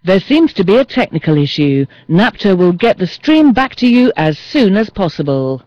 There seems to be a technical issue. NAPTA will get the stream back to you as soon as possible.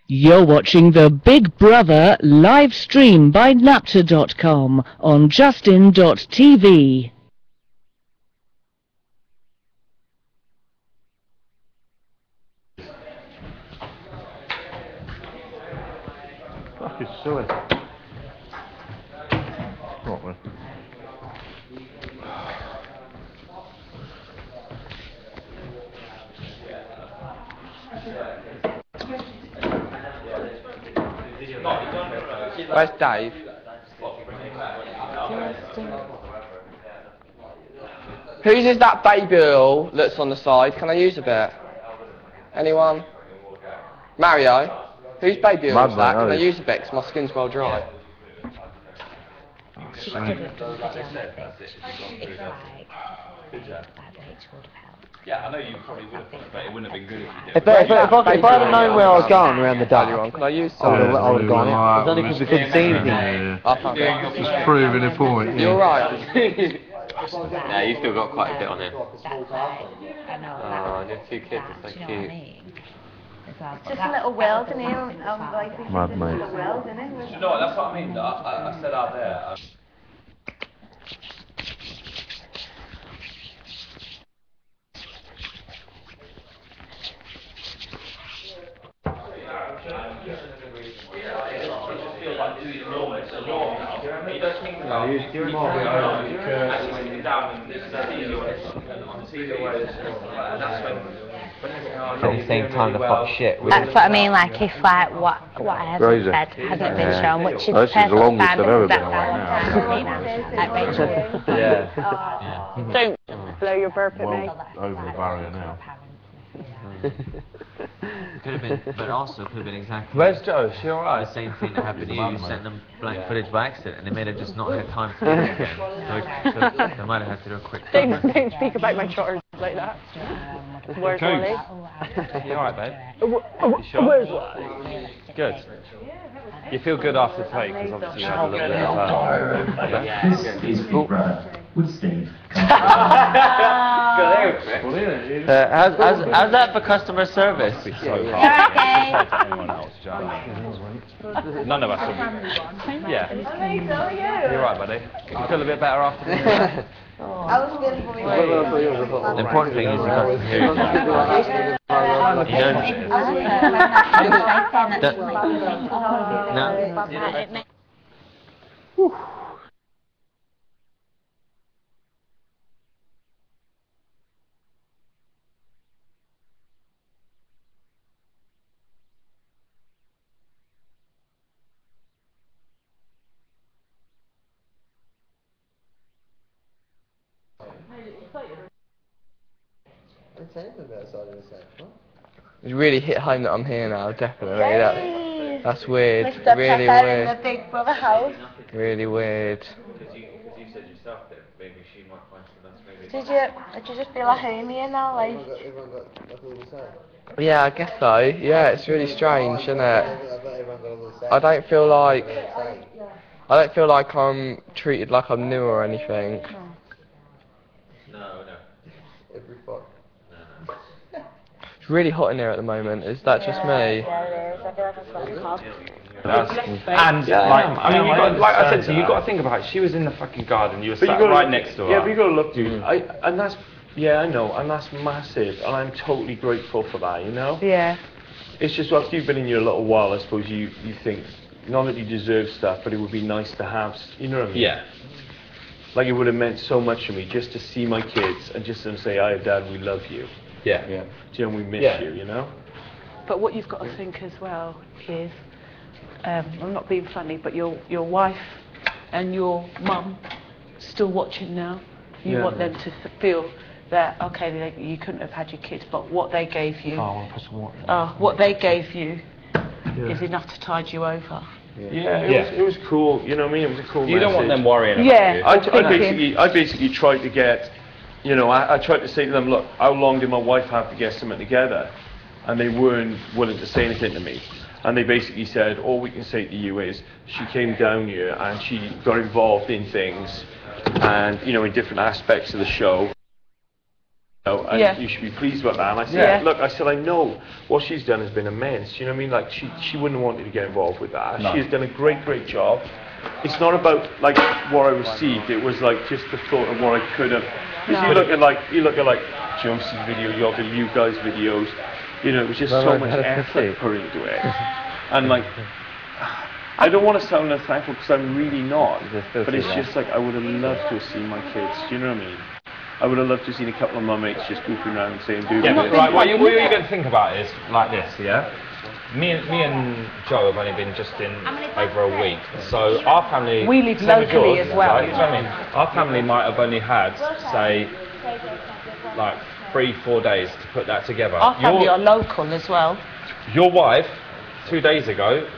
You're watching the Big Brother live stream by NAPTA.com on Justin.tv. Fucking silly. What, man? Where's Dave? Whose is that baby oil that's on the side? Can I use a bit? Anyone? Mario? Whose baby oil is that? Can I use a bit? Because my skin's well dry. Yeah, I know you probably would have, but it wouldn't have been good if you did. If I'd have known where I was going around the dark, Can I use some? I would have gone in. It's only because we couldn't see anything. Yeah. Just proving a point. You're right. Yeah, you've still got quite a bit on it. Oh, your two kids are so cute. It's just a little world in here. Mad, mate. Do you know what, that's what I mean. I said out there. At the same time, the fuck shit. That's what I mean, like if like what I have said hasn't been shown, which is This is the longest I've ever been that's away how long time Yeah. Don't blow your burp at me. Well over the barrier now. Could have been, but also could have been exactly. Where's Joe? Is she alright? The same thing that happened to you. You sent them blank footage by accident, and they may have just not had time to do it again. So they might have had to do a quick. Don't speak about my charge like that. Where's Wally? You alright, babe? You sure? Where's Wally? Good. You feel good after play, because obviously you had a little bit of This is Big Brother with Steve. How's that for customer service? None of us will be. Yeah. You're right, buddy. You feel a bit better after the The important thing is you got to hear it. No. It's really hit home that I'm here now, definitely. That's weird. Mr. Really Pepper weird. in the Big Brother house. Really weird. Because you said yourself that maybe she might find something else. Did you just feel like home here now, like? Yeah, I guess so. Yeah, it's really strange, isn't it? I don't feel like I'm treated like I'm new or anything. No. It's really hot in here at the moment. Is that just me? Yeah, it is. I feel like I'm sweating hot. And I mean, like I said to you, you've got to think about it. She was in the fucking garden. You were sat right next to her. Yeah, but you got to look, dude. And that's, yeah, I know, and that's massive, and I'm totally grateful for that, you know? Yeah. It's just, after you've been in here a little while, I suppose you think, not that you deserve stuff, but it would be nice to have, you know what I mean? Yeah. Like, it would have meant so much to me, just to see my kids, and just to say, "Hi, Dad, we love you." Yeah. Do you know, we miss you, you know? But what you've got to think as well is, I'm not being funny, but your wife and your mum still watching now. You want them to feel that, okay, you couldn't have had your kids, but what they gave you, Oh, I want to put some water in. what they gave you is enough to tide you over. Yeah, it was cool. You know what I mean? It was a cool You don't want message. them worrying about Yeah. you. I basically tried to get, you know, I tried to say to them, look, how long did my wife have to get something together? And they weren't willing to say anything to me. And they basically said, all we can say to you is, she came down here and she got involved in things, and, you know, in different aspects of the show. And you should be pleased about that. And I said, look, I know what she's done has been immense. You know what I mean? Like, she wouldn't have wanted to get involved with that. No. She has done a great job. It's not about, like, what I received. It was, like, just the thought of what I could have. Because you look at, like, Josie's video, you guys' videos. You know, it was just so much effort put into it. And, like, I don't want to sound unthankful because I'm really not. But it's just like, I would have loved to have seen my kids. Do you know what I mean? I would have loved to have seen a couple of my mates just goofing around and saying, dude, what you're going to think about is like this, yeah? Me and Joe have only been just in over a week, so our family... We live locally as well. Right? You know what I mean? Our family might have only had, say, like 3-4 days to put that together. Our family are local as well. Your wife, 2 days ago,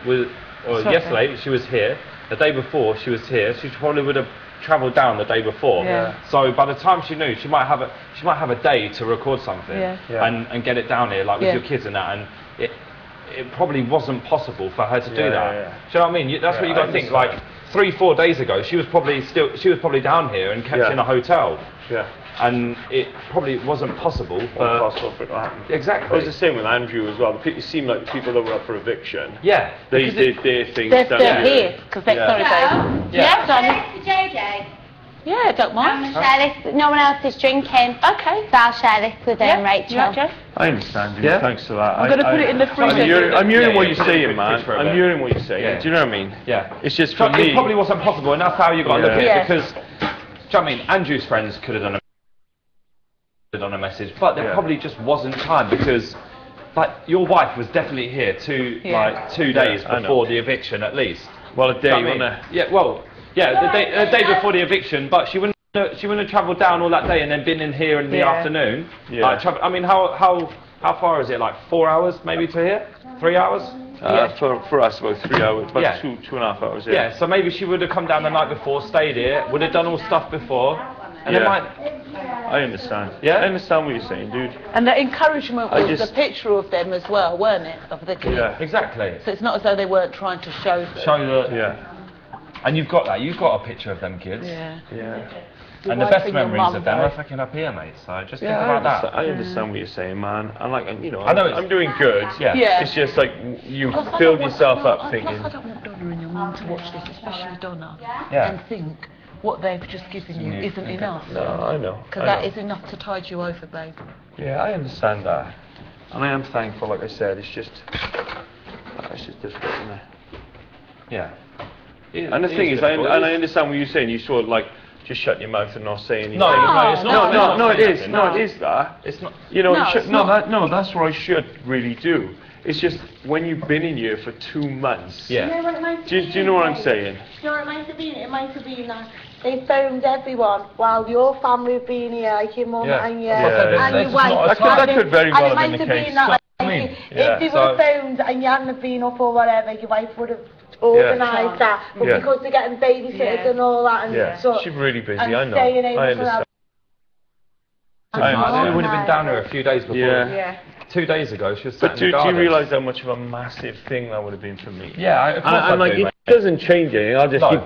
yesterday, she was here. The day before, she was here. She probably would have travelled down the day before. Yeah. So by the time she knew, she might have a day to record something and get it down here, like with your kids and that. And it probably wasn't possible for her to do that. Yeah. Do you know what I mean? That's what you got to think. Like 3-4 days ago, she was probably down here and kept in a hotel. Yeah. And it probably wasn't possible for it to happen. Exactly. It was the same with Andrew as well. It seemed like the people that were up for eviction. Yeah. They did their things. They're still here because they're sorry, Dave. Yeah, share this to JJ. Yeah, don't mind. I'm going to share this. No one else is drinking. Okay. So I'll share this with Rachel. I understand you. Thanks for that. I'm going to put it in the freezer. I'm hearing what you're saying, man. I'm hearing what you're saying. Do you know what I mean? Yeah. It's just for me. It probably wasn't possible, and that's how you got to look at it. Because, do you know what I mean? Andrew's friends could have done a message, but there probably just wasn't time because, like, your wife was definitely here 2 days before the eviction at least. Well, a day, wasn't it? The day before the eviction, but she wouldn't have travelled down all that day and then been in here in the afternoon. Yeah. I mean, how far is it? Like 4 hours maybe to here? 3 hours? For us, about 3 hours, about 2.5 hours. Yeah. So maybe she would have come down the night before, stayed here, would have done all stuff before, and it might. I understand. Yeah, I understand what you're saying, dude. And the encouragement was the picture of them as well, weren't it? Of the kids. Yeah, exactly. So it's not as though they weren't trying to show them. And you've got that. You've got a picture of them kids. Yeah. And the best memories of them are fucking up here, mate. So just think about that. I understand what you're saying, man. And like, you know, I'm doing good. Yeah. It's just like you filled yourself up thinking. I don't want Donna and your mum to watch this, especially Donna, and think what they've just given you isn't enough. No, I know. Because that is enough to tide you over, babe. Yeah, I understand that. And I am thankful, like I said, it's just difficult, isn't it? Yeah. And the thing is, I understand what you're saying, you sort of like, just shut your mouth and not say anything. No, it's not. No, it is. No, it is that. It's not. You know, that's what I should really do. It's just when you've been in here for 2 months. Yeah. Do you know what I'm saying? Do you know what it might have been? It might have been that they phoned everyone while your family have been here, like your mum and your wife. That could very well have been the case. If they were phoned and you hadn't been up or whatever, your wife would have organised that. But because they're getting babysitters and all that, and so she's really busy. I know. I understand. I would have been down here a few days before. Yeah. 2 days ago, she was. But do you realise how much of a massive thing that would have been for me? Yeah, and like it doesn't change anything. I'll just keep